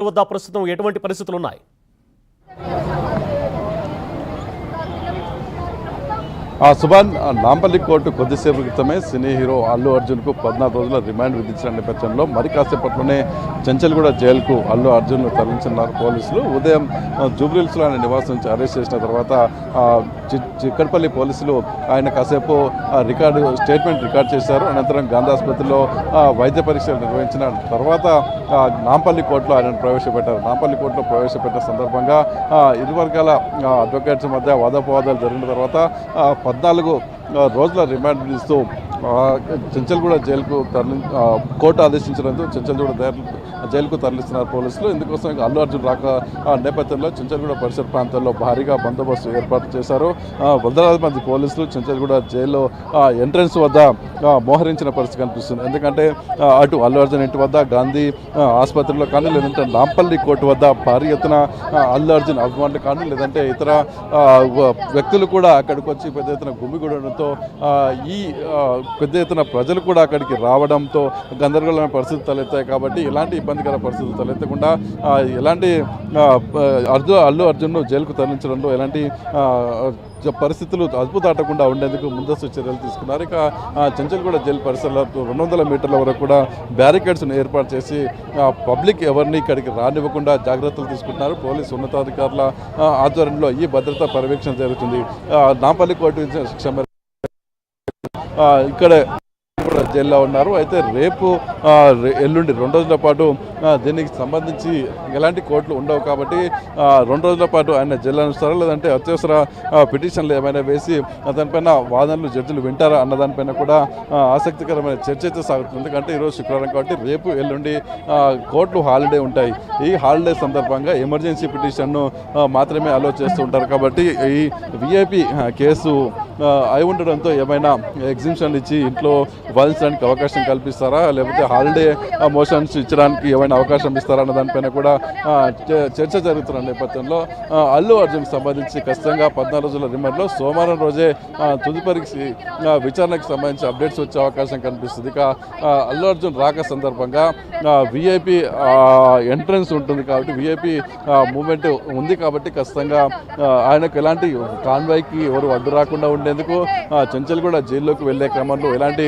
వద్ద ప్రస్తుతం ఎటువంటి పరిస్థితులు ఉన్నాయి? సుభాన్, నాంపల్లి కోర్టు కొద్దిసేపు క్రితమే సినీ హీరో అల్లు అర్జున్కు 14 రోజుల రిమాండ్ విధించిన నేపథ్యంలో మరి కాసేపట్లోనే చెంచల్గూడ జైలుకు అల్లు అర్జున్ను తరలించున్నారు పోలీసులు. ఉదయం జూబ్లీహిల్స్లో ఆయన నివాసం నుంచి అరెస్ట్ చేసిన తర్వాత చిక్కడపల్లి పోలీసులు ఆయన కాసేపు స్టేట్మెంట్ రికార్డ్ చేశారు. అనంతరం గాంధీ ఆసుపత్రిలో వైద్య పరీక్షలు నిర్వహించిన తర్వాత నాంపల్లి కోర్టులో ఆయనను ప్రవేశపెట్టారు. నాంపల్లి కోర్టులో ప్రవేశపెట్టిన సందర్భంగా ఇరు వర్గాల అడ్వకేట్స్ మధ్య వాదోపవాదాలు జరిగిన తర్వాత 14 రోజుల రిమాండ్ విధిస్తూ చెంచల్గూడ జైలుకు కోర్టు ఆదేశించడంతో చెంచల్గూడ జైలుకు తరలిస్తున్నారు పోలీసులు. ఇందుకోసం అల్లు అర్జున్ రాక నేపథ్యంలో చెంచల్గూడ పరిసర ప్రాంతాల్లో భారీగా బందోబస్తు ఏర్పాటు చేశారు. వందలాది మంది పోలీసులు చెంచల్గూడ జైల్లో ఎంట్రన్స్ వద్ద మోహరించిన పరిస్థితి కనిపిస్తుంది. ఎందుకంటే అటు అల్లు అర్జున్ ఇంటి వద్ద, గాంధీ ఆసుపత్రిలో కానీ, లేదంటే నాంపల్లి కోర్టు వద్ద భారీ ఎత్తున అల్లు అర్జున్ అభిమానులు కానీ, లేదంటే ఇతర వ్యక్తులు కూడా అక్కడికి వచ్చి పెద్ద ఎత్తున గుమిగూడడంతో ఈ పెద్ద ఎత్తున ప్రజలు కూడా అక్కడికి రావడంతో గందరగోళమైన పరిస్థితులు తలెత్తాయి. కాబట్టి ఎలాంటి ఇబ్బందికర పరిస్థితులు తలెత్తకుండా ఎలాంటి అల్లు అర్జున్ను జైలుకు తరలించడంలో ఎలాంటి పరిస్థితులు అదుపు దాటకుండా ఉండేందుకు ముందస్తు చర్యలు తీసుకున్నారు. ఇక చెంచల్గూడ జైలు పరిసరాల్లో 200 మీటర్ల వరకు కూడా బ్యారికేడ్స్ను ఏర్పాటు చేసి పబ్లిక్ ఎవరిని ఇక్కడికి రానివ్వకుండా జాగ్రత్తలు తీసుకుంటున్నారు. పోలీసు ఉన్నతాధికారుల ఆధ్వర్యంలో ఈ భద్రతా పర్యవేక్షణ జరుగుతుంది. నాంపల్లి కోర్టు శిక్ష ఇక్కడే జైల్లో ఉన్నారు. అయితే రేపు ఎల్లుండి 2 రోజుల పాటు దీనికి సంబంధించి ఎలాంటి కోర్టులు ఉండవు కాబట్టి 2 రోజుల పాటు ఆయన జైల్లో ఉంచుతారా, లేదంటే అత్యవసర పిటిషన్లు ఏమైనా వేసి దానిపైన వాదనలు జడ్జిలు వింటారా అన్న దానిపైన కూడా ఆసక్తికరమైన చర్చ అయితే సాగుతుంది. ఎందుకంటే ఈరోజు శుక్రవారం కాబట్టి రేపు ఎల్లుండి కోర్టులు హాలిడే ఉంటాయి. ఈ హాలిడే సందర్భంగా ఎమర్జెన్సీ పిటిషన్ను మాత్రమే అలో చేస్తూ ఉంటారు. కాబట్టి ఈ విఐపి కేసు అయి ఉండడంతో ఏమైనా ఎగ్జిబిషన్ ఇచ్చి ఇంట్లో వాదించడానికి అవకాశం కల్పిస్తారా, లేకపోతే హాలిడే మోషన్స్ ఇచ్చడానికి ఏమైనా అవకాశం ఇస్తారా అన్న దానిపైన కూడా చర్చ జరుగుతున్న నేపథ్యంలో అల్లు అర్జున్కి సంబంధించి ఖచ్చితంగా 14 రోజుల రిమాండ్లో సోమవారం రోజే తుదుపరి విచారణకు సంబంధించి అప్డేట్స్ వచ్చే అవకాశం కనిపిస్తుంది. ఇక అల్లు అర్జున్ రాక సందర్భంగా విఐపి ఎంట్రన్స్ ఉంటుంది కాబట్టి, విఐపి మూమెంట్ ఉంది కాబట్టి ఖచ్చితంగా ఆయనకు ఎలాంటి కాన్వాయ్కి ఎవరు అడ్డు రాకుండా ఉండేందుకు చెంచల్గూడ జైల్లోకి వెళ్లే క్రమంలో ఎలాంటి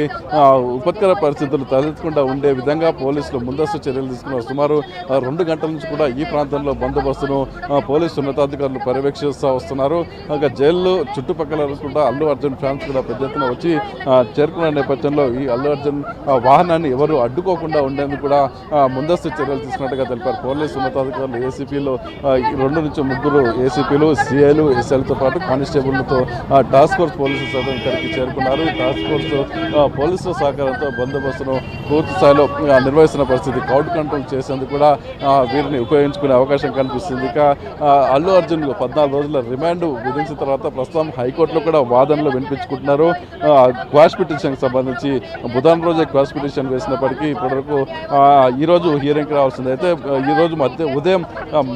ఉపత్కర పరిస్థితులు తలెత్తకుండా ఉండే విధంగా పోలీసులు ముందస్తు చర్యలు తీసుకున్నారు. సుమారు 2 గంటల నుంచి కూడా ఈ ప్రాంతంలో బందోబస్తును పోలీసు ఉన్నతాధికారులు పర్యవేక్షిస్తూ వస్తున్నారు. జైలు చుట్టుపక్కల కూడా అల్లు అర్జున్ ఫ్యాన్స్ కూడా పెద్ద ఎత్తున వచ్చి చేరుకున్న నేపథ్యంలో ఈ అల్లు అర్జున్ వాహనాన్ని ఎవరు అడ్డుకోకుండా ఉండేందుకు కూడా ముందస్తు చర్యలు తీసుకున్నట్టుగా తెలిపారు. పోలీసు ఉన్నతాధికారులు ఏసీపీలు 2 నుంచి 3 ఏసీపీలు, సిఐలు, ఎస్ఐలతో పాటు కానిస్టేబుల్తో టాస్క్ ఫోర్స్ పోలీసులు సైతం ఇక్కడికి చేరుకున్నారు. టాస్క్ ఫోర్స్ పోలీసుల సహకారంతో బందోబస్తును పూర్తి స్థాయిలో నిర్వహిస్తున్న పరిస్థితి. క్రౌడ్ కంట్రోల్ చేసేందుకు కూడా వీరిని ఉపయోగించుకునే అవకాశం కనిపిస్తుంది. ఇక అల్లు అర్జున్ 14 రోజుల రిమాండ్ విధించిన తర్వాత ప్రస్తుతం హైకోర్టులో కూడా వాదనలు వినిపించుకుంటున్నారు. క్వాష్ పిటిషన్కి సంబంధించి బుధవారం రోజే క్వాష్ పిటిషన్ వేసినప్పటికీ ఇప్పటివరకు ఈరోజు హియరింగ్కి రావాల్సింది. అయితే ఈరోజు ఉదయం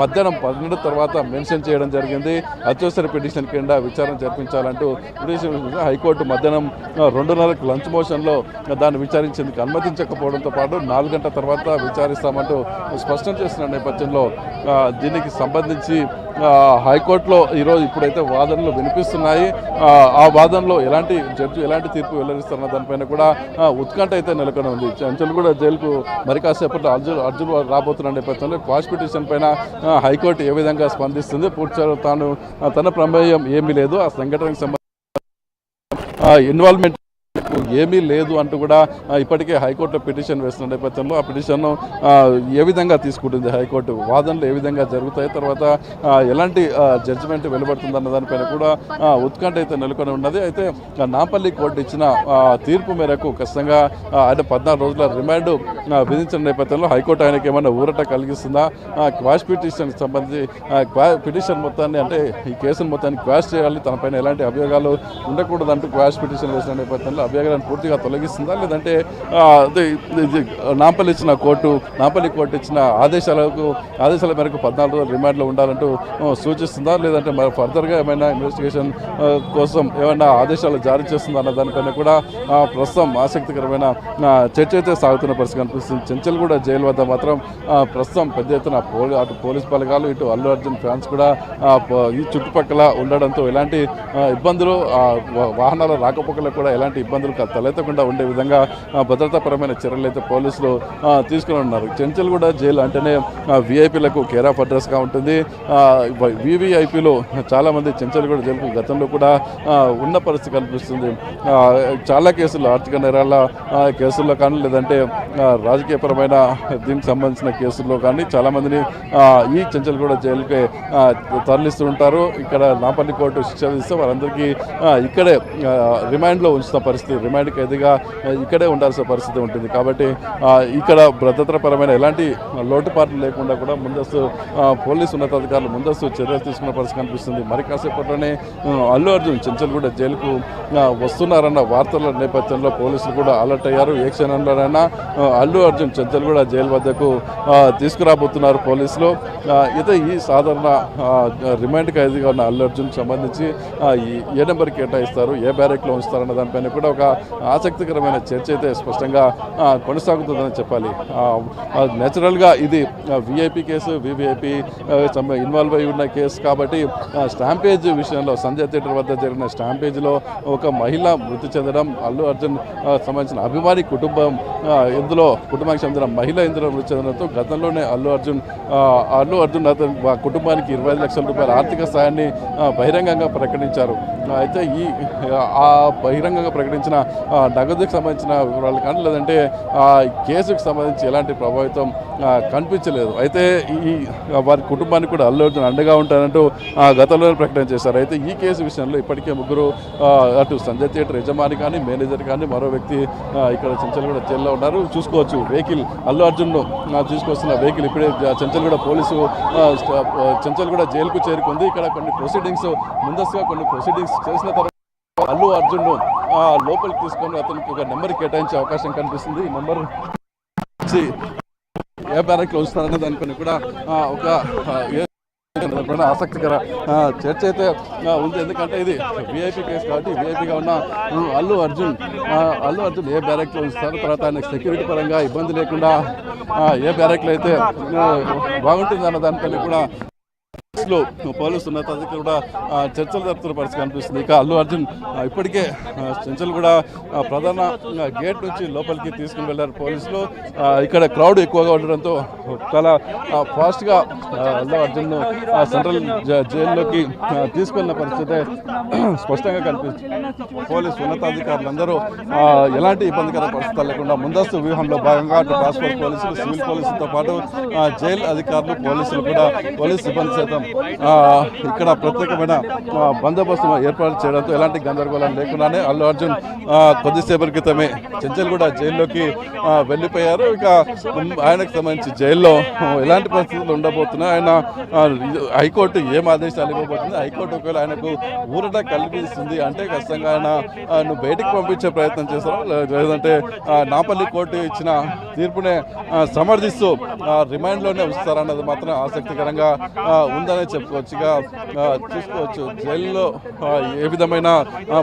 మధ్యాహ్నం 12 తర్వాత మెన్షన్ చేయడం జరిగింది. అత్యవసర పిటిషన్ కింద విచారణ జరిపించాలంటూ పిటిషన్ హైకోర్టు మధ్యాహ్నం 2:30 లంచ్ మోషన్లో దాన్ని విచారించేందుకు అనుమతించకపోవడంతో పాటు 4 గంటల తర్వాత విచారిస్తామంటూ స్పష్టం చేసిన నేపథ్యంలో దీనికి సంబంధించి హైకోర్టులో ఇప్పుడైతే వాదనలు వినిపిస్తున్నాయి. ఆ వాదనలో ఎలాంటి తీర్పు వెల్లడిస్తారన్న దానిపైన కూడా ఉత్కంఠ అయితే నెలకొని ఉంది. చెంచల్గూడ జైలుకు మరి కాసేపట్లో అర్జున్ రాబోతున్న నేపథ్యంలో క్వాష్ పిటిషన్ పైన హైకోర్టు ఏ విధంగా స్పందిస్తుంది, పూర్తిగా తన ప్రమేయం ఏమీ లేదు, ఆ సంఘటనకు సంబంధించి ఇన్వాల్వ్మెంట్ ఏమీ లేదు అంటూ కూడా ఇప్పటికే హైకోర్టులో పిటిషన్ వేస్తున్న నేపథ్యంలో ఆ పిటిషన్ను ఏ విధంగా తీసుకుంటుంది హైకోర్టు, వాదనలు ఏ విధంగా జరుగుతాయి, తర్వాత ఎలాంటి జడ్జిమెంట్ వెలువడుతుందన్న దానిపైన కూడా ఉత్కంఠ అయితే నెలకొని ఉన్నది. అయితే నాంపల్లి కోర్టు ఇచ్చిన తీర్పు మేరకు ఖచ్చితంగా ఆయన 14 రోజుల రిమాండ్ విధించిన నేపథ్యంలో హైకోర్టు ఆయనకి ఏమైనా ఊరట కలిగిస్తుందా, క్వాష్ పిటిషన్కి సంబంధించి పిటిషన్ మొత్తాన్ని, అంటే ఈ కేసును మొత్తాన్ని క్వాష్ చేయాలి, తనపైన ఎలాంటి అభియోగాలు ఉండకూడదంటూ క్వాష్ పిటిషన్ వేసిన నేపథ్యంలో అభియోగాలు ఆరోపణలను పూర్తిగా తొలగిస్తుందా, లేదంటే నాంపల్లి కోర్టు ఇచ్చిన ఆదేశాల మేరకు 14 రోజులు రిమాండ్లో ఉండాలంటూ సూచిస్తుందా, లేదంటే మరి ఫర్దర్గా ఏమైనా ఇన్వెస్టిగేషన్ కోసం ఏమైనా ఆదేశాలు జారీ చేస్తుందా అన్న దానిపైన కూడా ప్రస్తుతం ఆసక్తికరమైన చర్చ అయితే సాగుతున్న పరిస్థితి కనిపిస్తుంది. చెంచల్గూడ జైలు వద్ద మాత్రం ప్రస్తుతం పెద్ద ఎత్తున అటు పోలీస్ బలగాలు, ఇటు అల్లు అర్జున్ ఫ్యాన్స్ కూడా ఈ చుట్టుపక్కల ఉండడంతో ఎలాంటి ఇబ్బందులు, వాహనాల రాకపోకలకు కూడా ఎలాంటి ఇబ్బందులు తలెత్తకుండా ఉండే విధంగా భద్రతాపరమైన చర్యలు అయితే పోలీసులు తీసుకుని ఉన్నారు. చెంచల్గూడ జైలు అంటేనే విఐపీలకు కేర్ ఆఫ్ అడ్రస్గా ఉంటుంది. వివిఐపీలు చాలామంది చెంచల్గూడ జైలుకు గతంలో కూడా ఉన్న పరిస్థితి కనిపిస్తుంది. చాలా కేసులు, ఆర్థిక నేరాల కేసుల్లో కానీ, లేదంటే రాజకీయపరమైన దీనికి సంబంధించిన కేసుల్లో కానీ చాలామందిని ఈ చెంచల్గూడ జైలుకి తరలిస్తూ ఉంటారు. ఇక్కడ నాంపల్లి కోర్టు శిక్ష విధిస్తే వారందరికీ ఇక్కడే రిమాండ్లో ఉంచుతున్న పరిస్థితి, రిమాండ్ ఖైదీగా ఇక్కడే ఉండాల్సిన పరిస్థితి ఉంటుంది. కాబట్టి ఇక్కడ భద్రతాపరమైన ఎలాంటి లోటుపాట్లు లేకుండా కూడా ముందస్తు పోలీసు ఉన్నతాధికారులు ముందస్తు చర్యలు తీసుకున్న పరిస్థితి కనిపిస్తుంది. మరి కాసేపట్లోనే అల్లు అర్జున్ చెంచల్గూడ జైలుకు వస్తున్నారన్న వార్తల నేపథ్యంలో పోలీసులు కూడా అలర్ట్ అయ్యారు. ఏ క్షణంలోనైనా అల్లు అర్జున్ చెంచల్గూడ జైలు వద్దకు తీసుకురాబోతున్నారు పోలీసులు. అయితే ఈ సాధారణ రిమాండ్ ఖైదీగా ఉన్న అల్లు అర్జున్కి సంబంధించి ఏ నెంబర్ కేటాయిస్తారు, ఏ బ్యారెక్లో ఉంచుతారన్న దానిపైన కూడా ఒక ఆసక్తికరమైన చర్చ అయితే స్పష్టంగా కొనసాగుతుందని చెప్పాలి. నేచురల్గా ఇది విఐపి కేసు, వివిఐపి ఇన్వాల్వ్ అయి ఉన్న కేసు కాబట్టి స్టాంపేజ్ విషయంలో సంజయ్ థియేటర్ వద్ద జరిగిన స్టాంపేజ్లో ఒక మహిళ మృతి చెందడం, అల్లు అర్జున్ సంబంధించిన అభిమాని కుటుంబానికి చెందిన మహిళ ఇందులో మృతి చెందడంతో గతంలోనే అల్లు అర్జున్ అతని కుటుంబానికి 25 లక్షల రూపాయల ఆర్థిక సాయాన్ని బహిరంగంగా ప్రకటించారు. అయితే ఆ బహిరంగంగా ప్రకటించిన నగదుకు సంబంధించిన వివరాలు కానీ, లేదంటే కేసుకు సంబంధించి ఎలాంటి ప్రభావితం కనిపించలేదు. అయితే వారి కుటుంబానికి కూడా అల్లు అర్జున్ అండగా ఉంటారంటూ గతంలోనే ప్రకటన చేశారు. అయితే ఈ కేసు విషయంలో ఇప్పటికే ముగ్గురు, అటు సంజయ్ థియేటర్ యజమాని కానీ, మేనేజర్ కానీ, మరో వ్యక్తి ఇక్కడ చెంచల్గూడ జైల్లో ఉన్నారు. చూసుకోవచ్చు వెహికల్, అల్లు అర్జున్ తీసుకొస్తున్న వెహికల్ ఇప్పుడే చెంచల్గూడ పోలీసు చెంచల్గూడ జైలుకు చేరుకుంది. ఇక్కడ ముందస్తుగా కొన్ని ప్రొసీడింగ్స్ చేసిన తర్వాత అల్లు అర్జున్ లోపలికి తీసుకొని అతనికి ఒక నెంబర్ కేటాయించే అవకాశం కనిపిస్తుంది. ఈ నెంబర్ ఏ బ్యారెక్లో ఉంచుతారనే దానిపైన కూడా ఒక ఆసక్తికర చర్చ అయితే ఉంది. ఎందుకంటే ఇది విఐపీ కేసు కాబట్టి విఐపీగా ఉన్న అల్లు అర్జున్ ఏ బ్యారెక్లో ఉంచుతారు, తర్వాత ఆయన సెక్యూరిటీ పరంగా ఇబ్బంది లేకుండా ఏ బ్యారెక్లో అయితే బాగుంటుంది అన్న దానిపైన కూడా పోలీసు ఉన్నతాధికారులు కూడా చర్చలు జరుపుతున్న పరిస్థితి కనిపిస్తుంది. ఇక అల్లు అర్జున్ ఇప్పటికే చెంచల్గూడ ప్రధాన గేట్ నుంచి లోపలికి తీసుకుని వెళ్ళారు పోలీసులు. ఇక్కడ క్రౌడ్ ఎక్కువగా ఉండడంతో చాలా ఫాస్ట్గా అల్లు అర్జున్ను సెంట్రల్ జైల్లోకి తీసుకున్న పరిస్థితి స్పష్టంగా కనిపిస్తుంది. పోలీసు ఉన్నతాధికారులందరూ ఎలాంటి ఇబ్బందికర పరిస్థితులు లేకుండా ముందస్తు వ్యూహంలో భాగంగా అటు ట్రాన్స్పోర్ట్ పోలీసులు, సివిల్ పోలీసులతో పాటు జైలు అధికారులు, పోలీసులు కూడా పోలీసు సిబ్బంది సైతం ఇక్కడ ప్రత్యేకమైన బందోబస్తు ఏర్పాటు చేయడంతో ఎలాంటి గందరగోళం లేకుండానే అల్లు అర్జున్ కొద్దిసేపటి క్రితమే చెంచల్గూడ జైల్లోకి వెళ్ళిపోయారు. ఇక ఆయనకు సంబంధించి జైల్లో ఎలాంటి పరిస్థితులు ఉండబోతున్నాయి, ఆయన హైకోర్టు ఏం ఆదేశాలు ఇవ్వబోతుంది, హైకోర్టు ఒకవేళ ఆయనకు ఊరట కల్పిస్తుంది అంటే ఖచ్చితంగా ఆయన బయటికి పంపించే ప్రయత్నం చేస్తారు, లేదంటే నాంపల్లి కోర్టు ఇచ్చిన తీర్పునే సమర్థిస్తూ రిమాండ్లోనే ఉంచుతారన్నది మాత్రం ఆసక్తికరంగా ఉందనే చెప్పుకోవచ్చు. ఇక చూసుకోవచ్చు జైల్లో ఏ విధమైన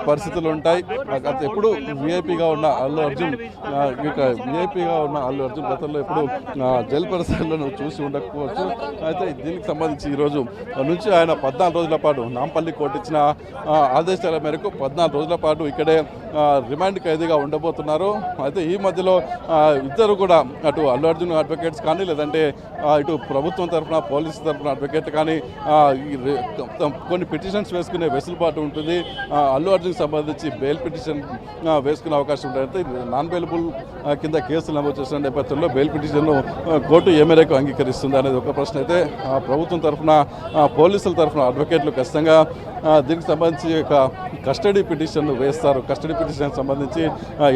పరిస్థితులు ఉంటాయి. ఎప్పుడు విఐపీగా ఉన్న అల్లు అర్జున్ గతంలో ఎప్పుడు జైలు పరిస్థితులను చూసి ఉండకపోవచ్చు. అయితే దీనికి సంబంధించి ఈరోజు నుంచి ఆయన 14 రోజుల పాటు నాంపల్లి కోర్టు ఇచ్చిన ఆదేశాల మేరకు 14 రోజుల పాటు ఇక్కడే రిమాండ్ ఖైదీగా ఉండబోతున్నారు. అయితే ఈ మధ్యలో ఇద్దరు కూడా అటు అల్లు అర్జున్ అడ్వకేట్స్ కానీ, లేదంటే ఇటు ప్రభుత్వం తరఫున పోలీసు తరఫున అడ్వకేట్ కానీ కొన్ని పిటిషన్స్ వేసుకునే వెసులుబాటు ఉంటుంది. అల్లు అర్జున్ సంబంధించి బెయిల్ పిటిషన్ వేసుకునే అవకాశం ఉంటుంది. అయితే నాన్ బెయిలబుల్ కింద కేసులు నమోదు చేసిన నేపథ్యంలో బెయిల్ పిటిషన్ను కోర్టు ఏ మేరకు అంగీకరిస్తుంది అనేది ఒక ప్రశ్న. అయితే ప్రభుత్వం తరఫున పోలీసుల తరఫున అడ్వకేట్లు ఖచ్చితంగా దీనికి సంబంధించి ఒక కస్టడీ పిటిషన్ వేస్తారు. కస్టడీ పిటిషన్కి సంబంధించి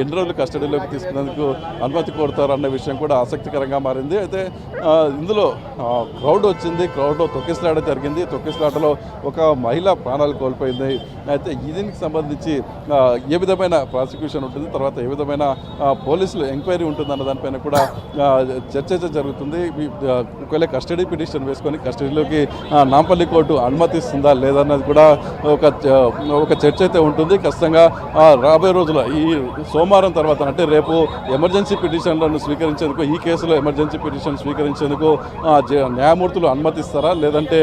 ఎన్ని రోజులు కస్టడీలోకి తీసుకునేందుకు అనుమతి కోరుతారు అన్న విషయం కూడా ఆసక్తికరంగా మారింది. అయితే ఇందులో క్రౌడ్ వచ్చింది, క్రౌడ్లో తొక్కిసలాట జరిగింది. తొక్కిసలాటలో ఒక మహిళ ప్రాణాలు కోల్పోయింది. అయితే దీనికి సంబంధించి ఏ విధమైన ప్రాసిక్యూషన్ ఉంటుంది, తర్వాత ఏ విధమైన పోలీసులు ఎంక్వైరీ ఉంటుందన్న దానిపైన కూడా చర్చ జరుగుతుంది. ఒకవేళ కస్టడీ పిటిషన్ వేసుకొని కస్టడీలోకి నాంపల్లి కోర్టు అనుమతిస్తుందా లేదన్నది కూడా ఒక చర్చ అయితే ఉంటుంది. ఖచ్చితంగా రాబోయే రోజుల ఈ సోమవారం తర్వాత అంటే రేపు ఎమర్జెన్సీ పిటిషన్లను స్వీకరించేందుకు, ఈ కేసులో ఎమర్జెన్సీ పిటిషన్ స్వీకరించేందుకు న్యాయమూర్తులు అనుమతిస్తారా, లేదంటే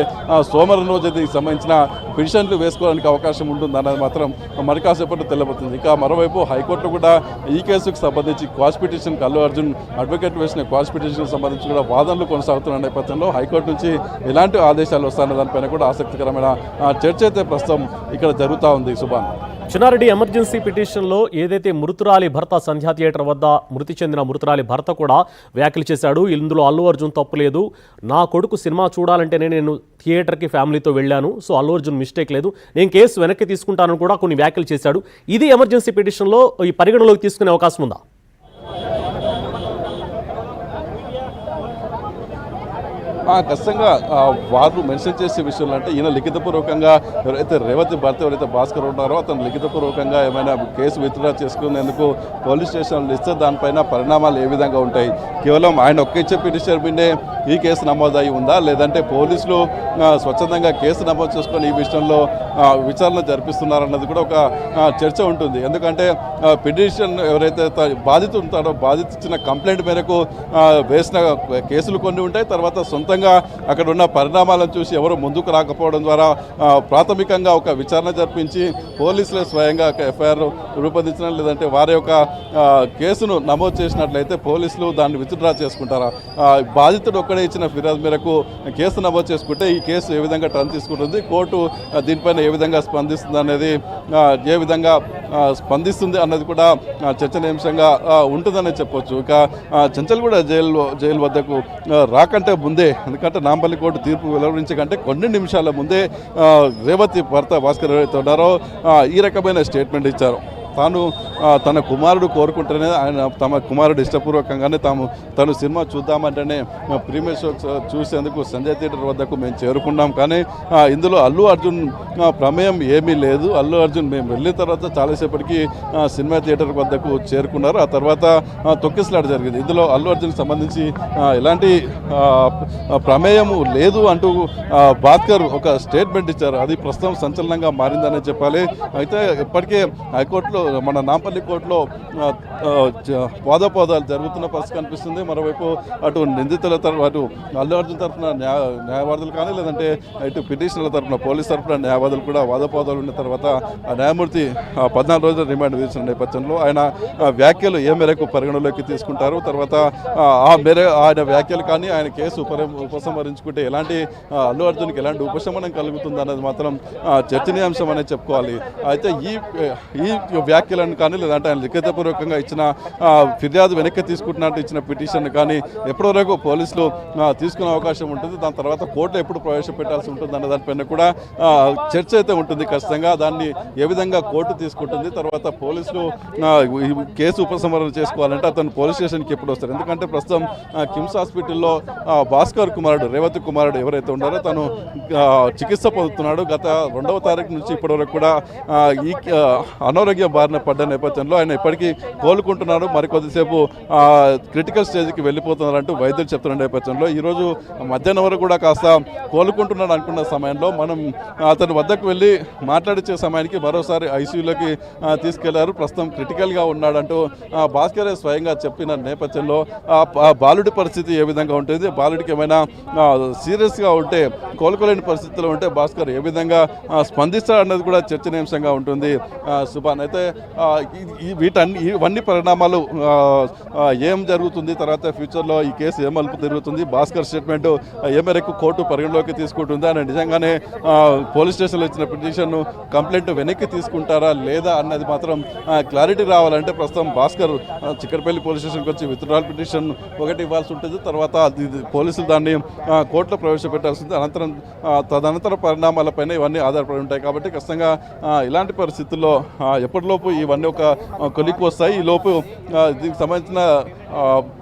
సోమవారం రోజు దీనికి సంబంధించిన పిటిషన్లు వేసుకోవడానికి అవకాశం ఉంటుందన్నది మాత్రం మరి కాసేపట్లో తెల్లబోతుంది. ఇక మరోవైపు హైకోర్టు కూడా ఈ కేసుకు సంబంధించి క్వాష్ పిటిషన్కి అల్లు అర్జున్ అడ్వకేట్ వేసిన క్వాష్ పిటిషన్కి సంబంధించి కూడా వాదనలు కొనసాగుతున్న నేపథ్యంలో హైకోర్టు నుంచి ఎలాంటి ఆదేశాలు వస్తాయన్న దానిపైన కూడా ఆసక్తికరమైన చర్చ అయితే ప్రస్తుతం ఇక్కడ జరుగుతూ ఉంది. సుభాన్, చిన్నారెడ్డి ఎమర్జెన్సీ పిటిషన్లో ఏదైతే మృతురాలి భర్త సంధ్యా థియేటర్ వద్ద మృతి చెందిన మృతురాలి భర్త కూడా వ్యాఖ్యలు చేశాడు. ఇందులో అల్లు అర్జున్ తప్పు లేదు, నా కొడుకు సినిమా చూడాలంటేనే నేను థియేటర్కి ఫ్యామిలీతో వెళ్ళాను, సో అల్లు అర్జున్ మిస్టేక్ లేదు, నేను కేసు వెనక్కి తీసుకుంటానని కూడా కొన్ని వ్యాఖ్యలు చేశాడు. ఇది ఎమర్జెన్సీ పిటిషన్లో ఈ పరిగణలోకి తీసుకునే అవకాశం ఉందా? ఖచ్చితంగా వారు మెన్షన్ చేసే విషయంలో అంటే ఈయన లిఖితపూర్వకంగా ఎవరైతే రేవతి భర్త ఎవరైతే భాస్కర్ ఉన్నారో అతను లిఖితపూర్వకంగా ఏమైనా కేసు విత్డ్రా చేసుకునేందుకు పోలీస్ స్టేషన్లు ఇస్తే దానిపైన పరిణామాలు ఏ విధంగా ఉంటాయి, కేవలం ఆయన ఒక్క ఇచ్చే పిటిషన్ మీదే ఈ కేసు నమోదై ఉందా, లేదంటే పోలీసులు స్వచ్ఛందంగా కేసు నమోదు చేసుకొని ఈ విషయంలో విచారణ జరిపిస్తున్నారన్నది కూడా ఒక చర్చ ఉంటుంది. ఎందుకంటే పిటిషన్ ఎవరైతే బాధిత ఉంటారో బాధిత ఇచ్చిన కంప్లైంట్ మేరకు వేసిన కేసులు కొన్ని ఉంటాయి. తర్వాత సొంతంగా అక్కడ ఉన్న పరిణామాలను చూసి ఎవరు ముందుకు రాకపోవడం ద్వారా ప్రాథమికంగా ఒక విచారణ జరిపించి పోలీసులే స్వయంగా ఎఫ్ఐఆర్ రూపొందించడం, లేదంటే వారి యొక్క కేసును నమోదు చేసినట్లయితే పోలీసులు దాన్ని విత్డ్రా చేసుకుంటారా, బాధితుడు ఒక్కడే ఇచ్చిన ఫిర్యాదు మేరకు కేసు నమోదు చేసుకుంటే ఈ కేసు ఏ విధంగా టర్న్ తీసుకుంటుంది, కోర్టు దీనిపైన ఏ విధంగా స్పందిస్తుంది అనేది ఏ విధంగా స్పందిస్తుంది అన్నది కూడా చర్చనీయాంశంగా ఉంటుందని చెప్పొచ్చు. ఇక చెంచల్గూడ జైలు వద్దకు రాకంటే ముందే, ఎందుకంటే నాంపల్లి కోర్టు తీర్పు వెలువరించే కంటే కొన్ని నిమిషాల ముందే రేవతి భర్త భాస్కర్ ఎవరైతే ఉన్నారో ఈ రకమైన స్టేట్మెంట్ ఇచ్చారు. తాను తన కుమారుడు కోరుకుంటేనే ఆయన తమ కుమారుడు ఇష్టపూర్వకంగానే తను సినిమా చూద్దామంటేనే ప్రీమియర్ షో చూసేందుకు సంజయ్ థియేటర్ వద్దకు మేము చేరుకున్నాం. కానీ ఇందులో అల్లు అర్జున్ ప్రమేయం ఏమీ లేదు. అల్లు అర్జున్ మేము వెళ్ళిన తర్వాత చాలాసేపటికి సినిమా థియేటర్ వద్దకు చేరుకున్నారు. ఆ తర్వాత తొక్కిసలాట జరిగింది. ఇందులో అల్లు అర్జున్కి సంబంధించి ఎలాంటి ప్రమేయము లేదు అంటూ భాస్కర్ ఒక స్టేట్మెంట్ ఇచ్చారు. అది ప్రస్తుతం సంచలనంగా మారిందనే చెప్పాలి. అయితే ఇప్పటికే హైకోర్టులో మన నాంపల్లి కోర్టులో వాదోపవాదాలు జరుగుతున్న పరిస్థితి కనిపిస్తుంది. మరోవైపు అటు నిందితుల తరఫు అటు అల్లు అర్జున్ తరఫున న్యాయవాదులు కానీ, లేదంటే ఇటు పిటిషనర్ల తరఫున పోలీస్ తరఫున న్యాయవాదులు కూడా వాదోపవాదాలు ఉన్న తర్వాత ఆ న్యాయమూర్తి 14 రోజుల రిమాండ్ విధించిన నేపథ్యంలో ఆయన వ్యాఖ్యలు ఏ మేరకు పరిగణలోకి తీసుకుంటారు, తర్వాత ఆయన వ్యాఖ్యలు కానీ ఆయన కేసు ఉపసంహరించుకుంటే ఎలాంటి అల్లు అర్జున్కి ఎలాంటి ఉపశమనం కలుగుతుంది అన్నది మాత్రం చర్చనీయాంశం అనేది చెప్పుకోవాలి. అయితే ఈ వ్యాఖ్యలను కానీ, లేదంటే ఆయన లిఖితపూర్వకంగా ఇచ్చిన ఫిర్యాదు వెనక్కి తీసుకుంటున్నట్టు ఇచ్చిన పిటిషన్ కానీ ఎప్పటివరకు పోలీసులు తీసుకునే అవకాశం ఉంటుంది, దాని తర్వాత కోర్టులో ఎప్పుడు ప్రవేశపెట్టాల్సి ఉంటుంది అన్న దానిపైన కూడా చర్చ అయితే ఉంటుంది. ఖచ్చితంగా దాన్ని ఏ విధంగా కోర్టు తీసుకుంటుంది, తర్వాత పోలీసులు కేసు ఉపసంహరణ చేసుకోవాలంటే అతను పోలీస్ స్టేషన్కి ఎప్పుడు వస్తారు. ఎందుకంటే ప్రస్తుతం కిమ్స్ హాస్పిటల్లో భాస్కర్ కుమారుడు రేవతి కుమారుడు ఎవరైతే ఉన్నారో తను చికిత్స పొందుతున్నాడు. గత 2వ తారీఖు నుంచి ఇప్పటివరకు కూడా ఈ అనారోగ్య బారిన పడ్డ నేపథ్యంలో ఆయన ఇప్పటికీ కోలుకుంటున్నారు. మరికొద్దిసేపు క్రిటికల్ స్టేజ్కి వెళ్ళిపోతున్నారంటూ వైద్యులు చెప్తున్న నేపథ్యంలో ఈరోజు మధ్యాహ్నం వరకు కూడా కాస్త కోలుకుంటున్నాడు అనుకున్న సమయంలో మనం అతని వద్దకు వెళ్ళి మాట్లాడించే సమయానికి మరోసారి ఐసీయూలోకి తీసుకెళ్లారు. ప్రస్తుతం క్రిటికల్గా ఉన్నాడంటూ భాస్కరే స్వయంగా చెప్పిన నేపథ్యంలో బాలుడి పరిస్థితి ఏ విధంగా ఉంటుంది, బాలుడికి ఏమైనా సీరియస్గా ఉంటే కోలుకోలేని పరిస్థితిలో ఉంటే భాస్కర్ ఏ విధంగా స్పందిస్తాడన్నది కూడా చర్చనీయాంశంగా ఉంటుంది. సుభాన్, అయితే ఇవన్నీ పరిణామాలు ఏం జరుగుతుంది, తర్వాత ఫ్యూచర్లో ఈ కేసు ఏం మలుపు తిరుగుతుంది, భాస్కర్ స్టేట్మెంట్ ఏ మేరకు కోర్టు పరిగణలోకి తీసుకుంటుంది అని నిజంగానే పోలీస్ స్టేషన్లో ఇచ్చిన పిటిషన్ కంప్లైంట్ వెనక్కి తీసుకుంటారా లేదా అన్నది మాత్రం క్లారిటీ రావాలంటే ప్రస్తుతం భాస్కర్ చిక్కడపల్లి పోలీస్ స్టేషన్కి వచ్చి విత్డ్రాల్ పిటిషన్ ఒకటి ఇవ్వాల్సి ఉంటుంది. తర్వాత పోలీసులు దాన్ని కోర్టులో ప్రవేశపెట్టాల్సింది. తదనంతర పరిణామాలపైన ఇవన్నీ ఆధారపడి ఉంటాయి. కాబట్టి ఖచ్చితంగా ఇలాంటి పరిస్థితుల్లో ఎప్పటిలోపు ఇవన్నీ ఒక కొలిక్కి వస్తాయి. ఈ లోపు దీనికి సంబంధించిన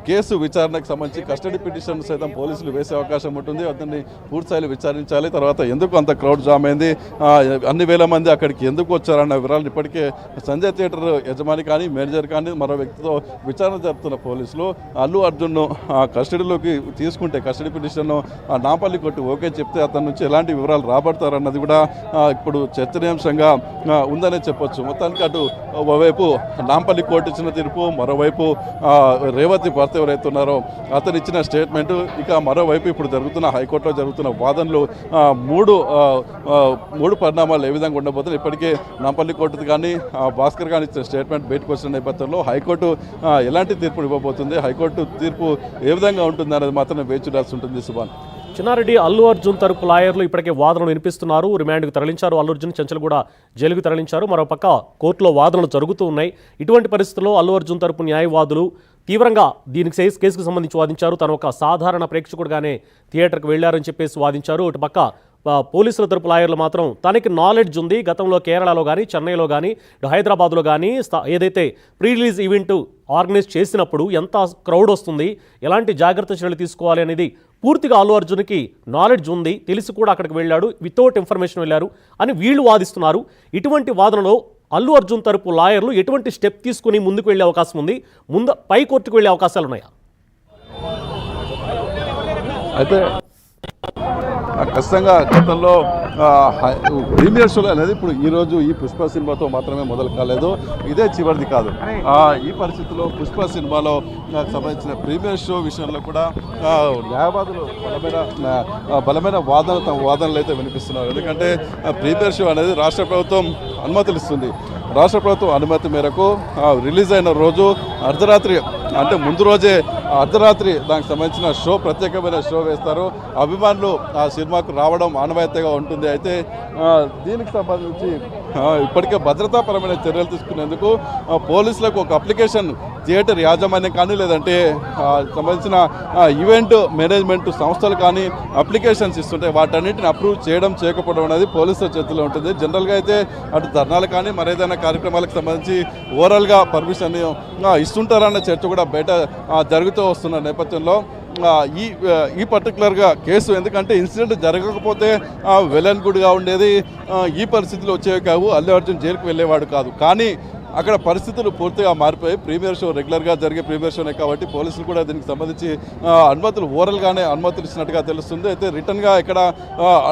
కేసు విచారణకు సంబంధించి కస్టడీ పిటిషన్ సైతం పోలీసులు వేసే అవకాశం ఉంటుంది. అతన్ని పూర్తిస్థాయిలో విచారించాలి. తర్వాత ఎందుకు అంత క్రౌడ్ జామ్ అయింది, అన్ని వేల మంది అక్కడికి ఎందుకు వచ్చారన్న వివరాలు ఇప్పటికే సంజయ్ థియేటర్ యజమాని కానీ మేనేజర్ కానీ మరో వ్యక్తితో విచారణ జరుపుతున్న పోలీసులు అల్లు అర్జున్ను కస్టడీలోకి తీసుకుంటే కస్టడీ పిటిషన్ను నాంపల్లి కోర్టు ఓకే చెప్తే అతని నుంచి ఎలాంటి వివరాలు రాబడతారన్నది కూడా ఇప్పుడు చర్చనీయాంశంగా ఉందనే చెప్పొచ్చు. మొత్తానికి అటు ఓవైపు నాంపల్లి కోర్టు ఇచ్చిన తీర్పు, మరోవైపు రేవతి భర్త ఎవరైతే ఉన్నారో అతను ఇచ్చిన స్టేట్మెంటు, ఇక మరోవైపు ఇప్పుడు జరుగుతున్న హైకోర్టులో జరుగుతున్న వాదనలు మూడు పరిణామాలు ఏ విధంగా ఉండబోతుంది. ఇప్పటికే నాంపల్లి కోర్టు కానీ భాస్కర్ కానీ ఇచ్చిన స్టేట్మెంట్ బయటకు వచ్చిన నేపథ్యంలో హైకోర్టు ఎలాంటి తీర్పు ఇవ్వబోతుంది, హైకోర్టు తీర్పు ఏ విధంగా ఉంటుంది అనేది మాత్రం వేచి చూడాల్సి ఉంటుంది. సుభాన్. చిన్నారెడ్డి, అల్లు అర్జున్ తరపు లాయర్లు ఇప్పటికే వాదనలు వినిపిస్తున్నారు. రిమాండ్కు తరలించారు. అల్లు అర్జున్ చెంచల్గూడ జైలుకు తరలించారు. మరోపక్క కోర్టులో వాదనలు జరుగుతూ ఉన్నాయి. ఇటువంటి పరిస్థితుల్లో అల్లు అర్జున్ తరపు న్యాయవాదులు తీవ్రంగా దీనికి కేసుకు సంబంధించి వాదించారు. తను ఒక సాధారణ ప్రేక్షకుడుగానే థియేటర్కి వెళ్లారని చెప్పేసి వాదించారు. ఇటు పక్క పోలీసుల తరపు లాయర్లు మాత్రం తనకి నాలెడ్జ్ ఉంది, గతంలో కేరళలో కానీ చెన్నైలో కానీ హైదరాబాద్లో కానీ ఏదైతే ప్రీ రిలీజ్ ఈవెంట్ ఆర్గనైజ్ చేసినప్పుడు ఎంత క్రౌడ్ వస్తుంది, ఎలాంటి జాగ్రత్త చర్యలు తీసుకోవాలి అనేది పూర్తిగా అల్లు అర్జున్కి నాలెడ్జ్ ఉంది, తెలిసి కూడా అక్కడికి వెళ్ళాడు, వితౌట్ ఇన్ఫర్మేషన్ వెళ్ళారు అని వీళ్ళు వాదిస్తున్నారు. ఇటువంటి వాదనలో అల్లు అర్జున్ తరపు లాయర్లు ఎటువంటి స్టెప్ తీసుకుని ముందుకు వెళ్ళే అవకాశం ఉంది? పై కోర్టుకు వెళ్ళే అవకాశాలు ఉన్నాయా? అయితే ఖచ్చితంగా గతంలో ప్రీమియర్ షోలు అనేది ఇప్పుడు ఈరోజు ఈ పుష్ప సినిమాతో మాత్రమే మొదలు కాలేదు, ఇదే చివరిది కాదు. ఈ పరిస్థితుల్లో పుష్ప సినిమాలో సంబంధించిన ప్రీమియర్ షో విషయంలో కూడా న్యాయవాదులు బలమైన వాదనలు అయితే వినిపిస్తున్నారు. ఎందుకంటే ప్రీమియర్ షో అనేది రాష్ట్ర ప్రభుత్వం అనుమతులు ఇస్తుంది. రాష్ట్ర ప్రభుత్వం అనుమతి మేరకు రిలీజ్ అయిన రోజు అర్ధరాత్రి అంటే ముందు రోజే అర్ధరాత్రి దానికి సంబంధించిన షో, ప్రత్యేకమైన షో వేస్తారు. అభిమానులు ఆ సినిమాకు రావడం ఆనవాయితీగా ఉంటుంది. అయితే దీనికి సంబంధించి ఇప్పటికే భద్రతాపరమైన చర్యలు తీసుకునేందుకు పోలీసులకు ఒక అప్లికేషన్ థియేటర్ యాజమాన్యం కానీ లేదంటే సంబంధించిన ఈవెంట్ మేనేజ్మెంట్ సంస్థలు కానీ అప్లికేషన్స్ ఇస్తుంటే వాటన్నిటిని అప్రూవ్ చేయడం చేయకపోవడం అనేది పోలీసుల చేతిలో ఉంటుంది. జనరల్గా అయితే అటు ధర్నాలు కానీ మరేదైనా కార్యక్రమాలకు సంబంధించి ఓవరాల్గా పర్మిషన్ ఇస్తుంటారన్న చర్చ కూడా బయట జరుగుతూ వస్తున్న నేపథ్యంలో ఈ పర్టికులర్గా కేసు ఎందుకంటే ఇన్సిడెంట్ జరగకపోతే వెల్ అండ్ గుడ్గా ఉండేది, ఈ పరిస్థితులు వచ్చేవి కావు, అల్లు అర్జున్ జైలుకు వెళ్ళేవాడు కాదు. కానీ అక్కడ పరిస్థితులు పూర్తిగా మారిపోయి ప్రీమియర్ షో రెగ్యులర్గా జరిగే ప్రీమియర్ షోనే కాబట్టి పోలీసులు కూడా దీనికి సంబంధించి అనుమతులు ఓరల్గానే అనుమతులు ఇచ్చినట్టుగా తెలుస్తుంది. అయితే రిటర్న్గా ఇక్కడ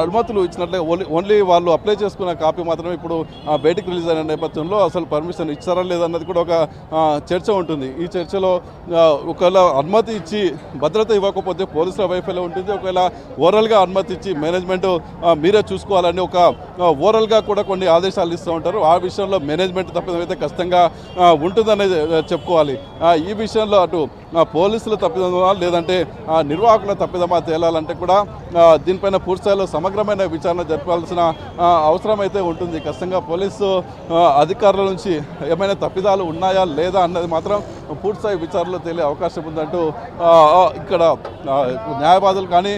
అనుమతులు ఇచ్చినట్లే ఓన్లీ వాళ్ళు అప్లై చేసుకున్న కాపీ మాత్రమే ఇప్పుడు బయటకు రిలీజ్ అయిన నేపథ్యంలో అసలు పర్మిషన్ ఇచ్చారా లేదన్నది కూడా ఒక చర్చ ఉంటుంది. ఈ చర్చలో ఒకవేళ అనుమతి ఇచ్చి భద్రత ఇవ్వకపోతే పోలీసుల వైఫల్యం ఉంటుంది, ఒకవేళ ఓరల్గా అనుమతి ఇచ్చి మేనేజ్మెంట్ మీరే చూసుకోవాలని ఒక ఓరల్గా కూడా కొన్ని ఆదేశాలు ఇస్తూ ఉంటారు. ఆ విషయంలో మేనేజ్మెంట్ తప్పిదం అయితే ఖచ్చితంగా ఉంటుందనేది చెప్పుకోవాలి. ఈ విషయంలో అటు పోలీసుల తప్పిదమా లేదంటే నిర్వాహకుల తప్పిదమా తేలాలంటే కూడా దీనిపైన పూర్తిస్థాయిలో సమగ్రమైన విచారణ జరపాల్సిన అవసరం అయితే ఉంటుంది. ఖచ్చితంగా పోలీసు అధికారుల నుంచి ఏమైనా తప్పిదాలు ఉన్నాయా లేదా అన్నది మాత్రం పూర్తిస్థాయి విచారణలో తేలే అవకాశం ఉందంటూ ఇక్కడ న్యాయవాదులు కానీ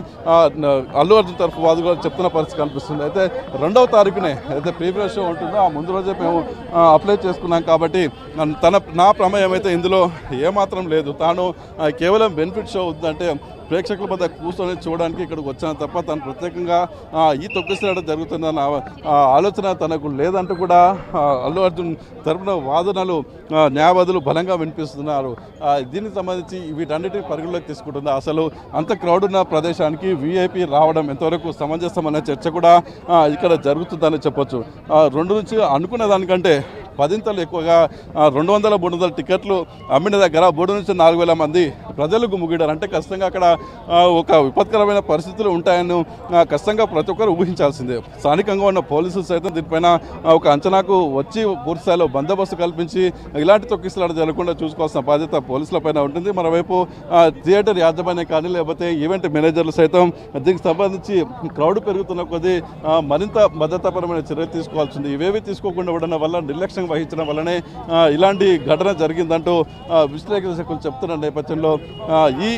అల్లు అర్జున్ తరఫు వాదులు చెప్తున్న పరిస్థితి కనిపిస్తుంది. అయితే 2వ తారీఖునే అయితే ప్రీమియర్ షో ఉంటుందో ఆ ముందు రోజే మేము అప్లై చేసుకున్నాం కాబట్టి నా ప్రమేయం అయితే ఇందులో ఏమాత్రం లేదు. తాను కేవలం బెనిఫిట్ షో ఉందంటే ప్రేక్షకుల మధ్య కూర్చొని చూడడానికి ఇక్కడికి వచ్చాను తప్ప తను ప్రత్యేకంగా ఈ తొక్కిసలాట జరుగుతుందన్న ఆలోచన తనకు లేదంటూ కూడా అల్లు అర్జున్ తరపున వాదనలు న్యాయవాదులు బలంగా వినిపిస్తున్నారు. దీనికి సంబంధించి వీటన్నిటిని పరిగణలోకి తీసుకుంటుంది. అసలు అంత క్రౌడ్ ఉన్న ప్రదేశానికి వీఐపీ రావడం ఎంతవరకు సమంజసం అనే చర్చ కూడా ఇక్కడ జరుగుతుందని చెప్పొచ్చు. 2 నుంచి అనుకున్న దానికంటే 10 ఎక్కువగా 200-300 టికెట్లు అమ్మిన దగ్గర 3 నుంచి 4,000 మంది ప్రజలు గుమ్ముగిడారు. అంటే ఖచ్చితంగా అక్కడ ఒక విపత్కరమైన పరిస్థితులు ఉంటాయని ఖచ్చితంగా ప్రతి ఒక్కరు ఊహించాల్సిందే. స్థానికంగా ఉన్న పోలీసులు సైతం దీనిపైన ఒక అంచనాకు వచ్చి పూర్తి స్థాయిలో బందోబస్తు కల్పించి ఇలాంటి తొక్కిసలాట జరగకుండా చూసుకోవాల్సిన బాధ్యత పోలీసులపైన ఉంటుంది. మరోవైపు థియేటర్ యాజమాన్యం కానీ లేకపోతే ఈవెంట్ మేనేజర్లు సైతం దీనికి సంబంధించి క్రౌడ్ పెరుగుతున్న కొద్దీ మరింత భద్రతాపరమైన చర్యలు తీసుకోవాల్సింది. ఇవేవి తీసుకోకుండా ఉండడం వల్ల నిర్లక్ష్యం వహించడం వల్లనే ఇలాంటి ఘటన జరిగిందంటూ విశ్లేషకులు చెప్తున్న నేపథ్యంలో ఈ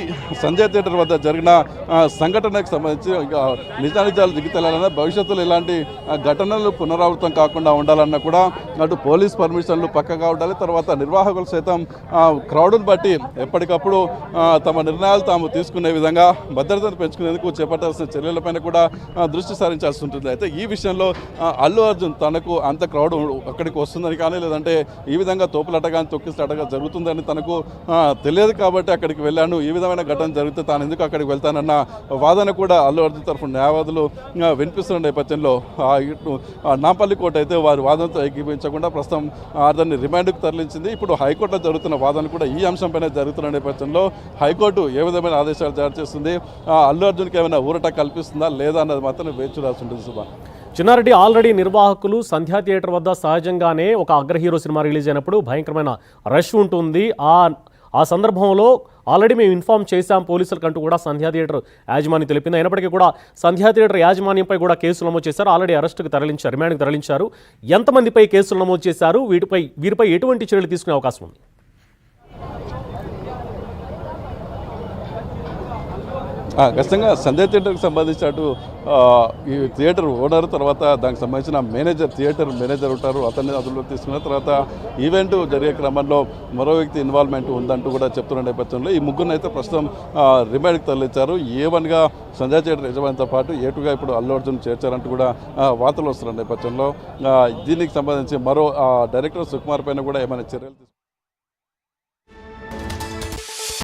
సంజయ్ థియేటర్ వద్ద జరిగిన సంఘటనకు సంబంధించి నిజానిజాలు దిగితేలాలన్నా భవిష్యత్తులో ఇలాంటి ఘటనలు పునరావృతం కాకుండా ఉండాలన్నా కూడా అటు పోలీస్ పర్మిషన్లు పక్కగా ఉండాలి. తర్వాత నిర్వాహకులు సైతం క్రౌడ్ను బట్టి ఎప్పటికప్పుడు తమ నిర్ణయాలు తాము తీసుకునే విధంగా భద్రతను పెంచుకునేందుకు చేపట్టాల్సిన చర్యలపైన కూడా దృష్టి సారించాల్సి ఉంటుంది. అయితే ఈ విషయంలో అల్లు అర్జున్ తనకు అంత క్రౌడ్ అక్కడికి వస్తుందని కానీ లేదంటే ఈ విధంగా తోపులాట కానీ తొక్కిసలాటగా జరుగుతుందని తనకు తెలియదు కాబట్టి అక్కడికి వెళ్ళాను, ఈ విధమైన ఘటన జరిగితే తాను ఎందుకు అక్కడికి వెళ్తానన్న వాదన కూడా అల్లు అర్జున్ తరఫున న్యాయవాదులు వినిపిస్తున్న నేపథ్యంలో నాంపల్లి కోర్టు అయితే వారి వాదనతో ఏకీభవించకుండా ప్రస్తుతం దాన్ని రిమాండ్కు తరలించింది. ఇప్పుడు హైకోర్టులో జరుగుతున్న వాదన కూడా ఈ అంశంపైన జరుగుతున్న నేపథ్యంలో హైకోర్టు ఏ విధమైన ఆదేశాలు జారీ చేస్తుంది, అల్లు అర్జున్కి ఏమైనా ఊరట కల్పిస్తుందా లేదా అన్నది మాత్రం వేచి చూడాల్సి ఉంటుంది. సుభా చిన్నారెడ్డి, ఆల్రెడీ నిర్వాహకులు సంధ్యా థియేటర్ వద్ద సహజంగానే ఒక అగ్ర హీరో సినిమా రిలీజ్ అయినప్పుడు భయంకరమైన రష్ ఉంటుంది. ఆ సందర్భంలో ఆల్రెడీ మేము ఇన్ఫార్మ్ చేశాం పోలీసులకు అంటూ కూడా సంధ్యా థియేటర్ యాజమాన్యం తెలిపింది. అయినప్పటికీ కూడా సంధ్యా థియేటర్ యాజమాన్యంపై కూడా కేసులు నమోదు చేశారు. ఆల్రెడీ అరెస్టుకు తరలించారు, రిమాండ్కి తరలించారు. ఎంతమందిపై కేసులు నమోదు చేశారు? వీరిపై ఎటువంటి చర్యలు తీసుకునే అవకాశం ఉంది? ఖచ్చితంగా సంజయ్ థియేటర్కి సంబంధించి అటు ఈ థియేటర్ ఓనర్, తర్వాత దానికి సంబంధించిన మేనేజర్, థియేటర్ మేనేజర్ ఉంటారు, అతన్ని అదుపులోకి తీసుకున్న తర్వాత ఈవెంట్ జరిగే క్రమంలో మరో వ్యక్తి ఇన్వాల్వ్మెంట్ ఉందంటూ కూడా చెప్తున్న నేపథ్యంలో ఈ ముగ్గురిని అయితే ప్రస్తుతం రిమాండ్కి తరలించారు. A1గా సంజయ్ థియేటర్ యజమానితో పాటు A2గా ఇప్పుడు అల్లు అర్జున్ చేర్చారంటూ కూడా వార్తలు వస్తున్న నేపథ్యంలో దీనికి సంబంధించి మరో డైరెక్టర్ సుకుమార్ పైన కూడా ఏమైనా చర్యలు